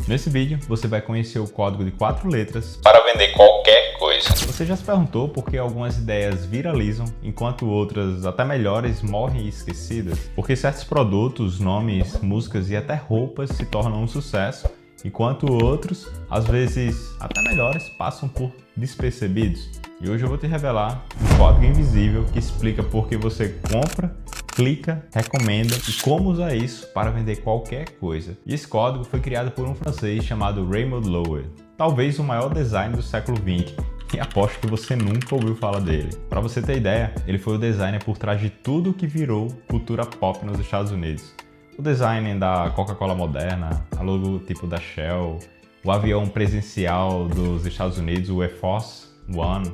Nesse vídeo, você vai conhecer o código de 4 letras para vender qualquer coisa. Você já se perguntou por que algumas ideias viralizam, enquanto outras, até melhores, morrem esquecidas? Porque certos produtos, nomes, músicas e até roupas se tornam um sucesso, enquanto outros, às vezes até melhores, passam por despercebidos? E hoje eu vou te revelar um código invisível que explica por que você compra, clica, recomenda e como usar isso para vender qualquer coisa. E esse código foi criado por um francês chamado Raymond Loewy, talvez o maior designer do século XX, e aposto que você nunca ouviu falar dele. Para você ter ideia, ele foi o designer por trás de tudo que virou cultura pop nos Estados Unidos. O design da Coca-Cola moderna, a logotipo da Shell, o avião presidencial dos Estados Unidos, o Air Force One,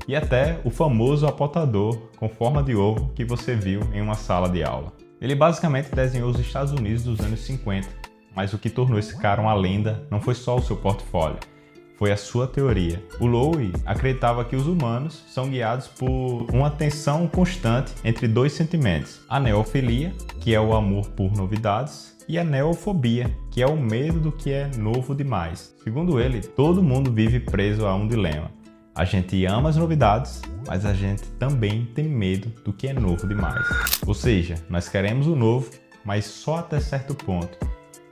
e até o famoso apontador com forma de ovo que você viu em uma sala de aula. Ele basicamente desenhou os Estados Unidos dos anos 50, mas o que tornou esse cara uma lenda não foi só o seu portfólio, foi a sua teoria. O Loewy acreditava que os humanos são guiados por uma tensão constante entre dois sentimentos: a neofilia, que é o amor por novidades, e a neofobia, que é o medo do que é novo demais. Segundo ele, todo mundo vive preso a um dilema. A gente ama as novidades, mas a gente também tem medo do que é novo demais. Ou seja, nós queremos o novo, mas só até certo ponto.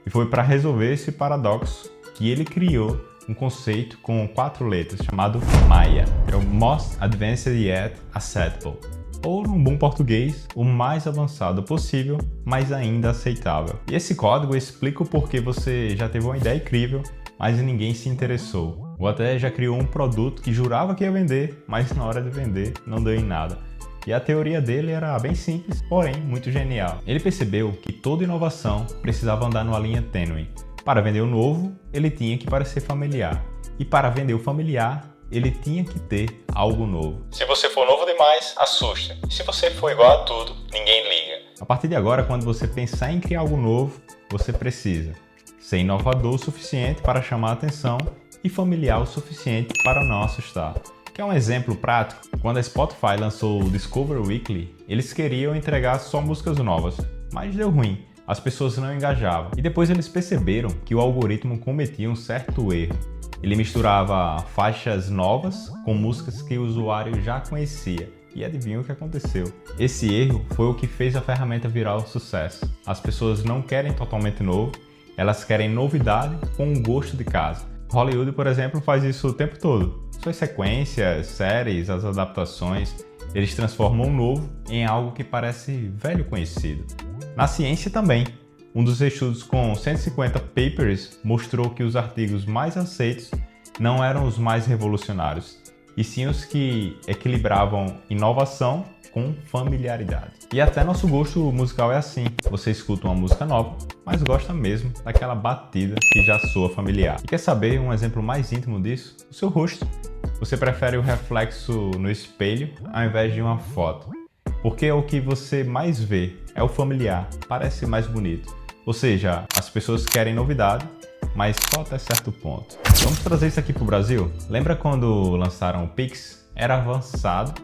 E foi para resolver esse paradoxo que ele criou um conceito com 4 letras chamado MAYA, que é o Most Advanced Yet Acceptable, ou num bom português, o mais avançado possível, mas ainda aceitável. E esse código explica o porquê você já teve uma ideia incrível, mas ninguém se interessou. Ou até já criou um produto que jurava que ia vender, mas na hora de vender não deu em nada. E a teoria dele era bem simples, porém muito genial. Ele percebeu que toda inovação precisava andar numa linha tênue. Para vender o novo, ele tinha que parecer familiar. E para vender o familiar, ele tinha que ter algo novo. Se você for novo demais, assusta. E se você for igual a tudo, ninguém liga. A partir de agora, quando você pensar em criar algo novo, você precisa ser inovador o suficiente para chamar a atenção e familiar o suficiente para não assustar. Quer um exemplo prático? Quando a Spotify lançou o Discover Weekly, eles queriam entregar só músicas novas, mas deu ruim. As pessoas não engajavam. E depois eles perceberam que o algoritmo cometia um certo erro. Ele misturava faixas novas com músicas que o usuário já conhecia. E adivinha o que aconteceu? Esse erro foi o que fez a ferramenta virar um sucesso. As pessoas não querem totalmente novo, elas querem novidade com um gosto de casa. Hollywood, por exemplo, faz isso o tempo todo. Suas sequências, séries, as adaptações, eles transformam o novo em algo que parece velho conhecido. Na ciência também. Um dos estudos com 150 papers mostrou que os artigos mais aceitos não eram os mais revolucionários, e sim os que equilibravam inovação com familiaridade. E até nosso gosto musical é assim. Você escuta uma música nova, mas gosta mesmo daquela batida que já soa familiar. E quer saber um exemplo mais íntimo disso? O seu rosto. Você prefere o reflexo no espelho ao invés de uma foto, porque é o que você mais vê, é o familiar, parece mais bonito. Ou seja, as pessoas querem novidade, mas só até certo ponto. Vamos trazer isso aqui para o Brasil? Lembra quando lançaram o Pix? Era avançado,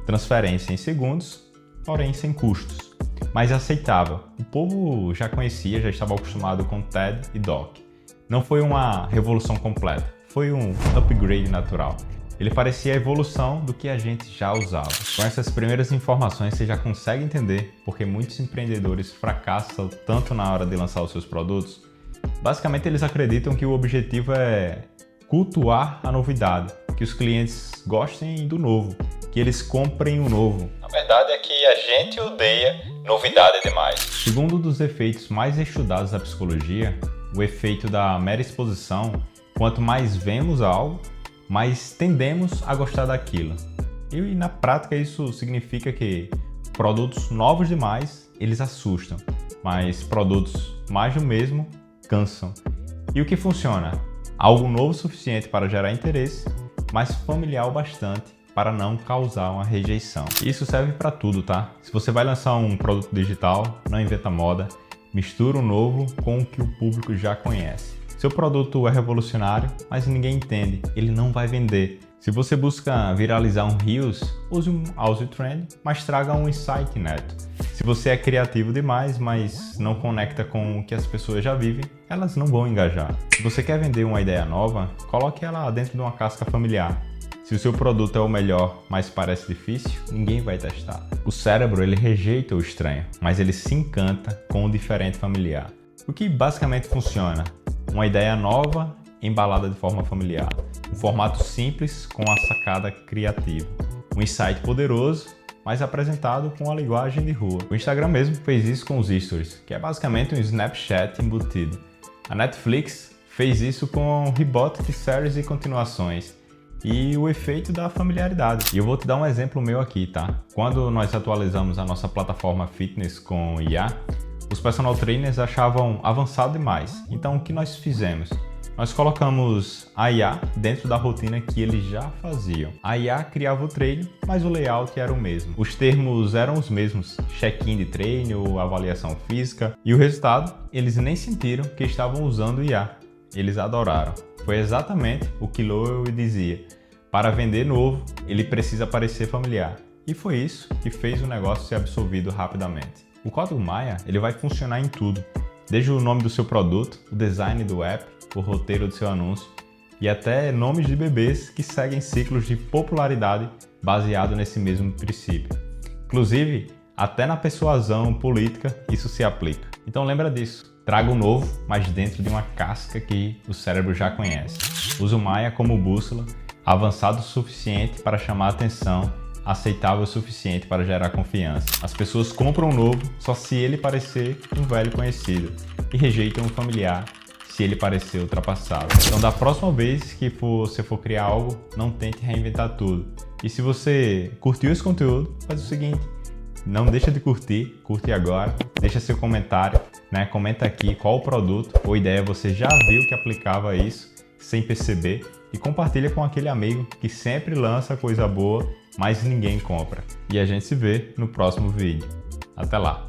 transferência em segundos, porém sem custos, mas aceitável. O povo já conhecia, já estava acostumado com TED e DOC. Não foi uma revolução completa, foi um upgrade natural. Ele parecia a evolução do que a gente já usava. Com essas primeiras informações você já consegue entender porque muitos empreendedores fracassam tanto na hora de lançar os seus produtos. Basicamente eles acreditam que o objetivo é cultuar a novidade, que os clientes gostem do novo, que eles comprem o novo. A verdade é que a gente odeia novidade demais. Segundo um dos efeitos mais estudados da psicologia, o efeito da mera exposição, quanto mais vemos algo, mais tendemos a gostar daquilo. E na prática isso significa que produtos novos demais, eles assustam, mas produtos mais do mesmo cansam. E o que funciona? Algo novo o suficiente para gerar interesse, mas familiar o bastante para não causar uma rejeição. Isso serve para tudo, tá? Se você vai lançar um produto digital, não inventa moda, mistura o novo com o que o público já conhece. Seu produto é revolucionário, mas ninguém entende, ele não vai vender. Se você busca viralizar um Reels, use um Aussie Trend, mas traga um insight neto. Se você é criativo demais, mas não conecta com o que as pessoas já vivem, elas não vão engajar. Se você quer vender uma ideia nova, coloque ela dentro de uma casca familiar. Se o seu produto é o melhor, mas parece difícil, ninguém vai testar. O cérebro, ele rejeita o estranho, mas ele se encanta com o diferente familiar. O que basicamente funciona? Uma ideia nova, embalada de forma familiar. Um formato simples com a sacada criativa. Um insight poderoso, mas apresentado com a linguagem de rua. O Instagram mesmo fez isso com os Stories, que é basicamente um Snapchat embutido. A Netflix fez isso com reboot de séries e continuações. E o efeito da familiaridade. E eu vou te dar um exemplo meu aqui, tá? Quando nós atualizamos a nossa plataforma fitness com IA, os personal trainers achavam avançado demais. Então o que nós fizemos? Nós colocamos a IA dentro da rotina que eles já faziam. A IA criava o treino, mas o layout era o mesmo. Os termos eram os mesmos, check-in de treino, avaliação física, e o resultado, eles nem sentiram que estavam usando IA. Eles adoraram. Foi exatamente o que Lowell dizia. Para vender novo, ele precisa parecer familiar. E foi isso que fez o negócio ser absorvido rapidamente. O código Maia, ele vai funcionar em tudo. Desde o nome do seu produto, o design do app, o roteiro do seu anúncio e até nomes de bebês que seguem ciclos de popularidade baseado nesse mesmo princípio. Inclusive, até na persuasão política isso se aplica. Então lembra disso. Traga o novo, mas dentro de uma casca que o cérebro já conhece. Use o Maia como bússola, avançado o suficiente para chamar a atenção, aceitável o suficiente para gerar confiança. As pessoas compram o novo só se ele parecer um velho conhecido e rejeitam o familiar se ele parecer ultrapassado. Então, da próxima vez que você for criar algo, não tente reinventar tudo. E se você curtiu esse conteúdo, faz o seguinte, não deixa de curte agora, deixa seu comentário, né? Comenta aqui qual produto ou ideia você já viu que aplicava isso sem perceber e compartilha com aquele amigo que sempre lança coisa boa, mas ninguém compra. E a gente se vê no próximo vídeo. Até lá!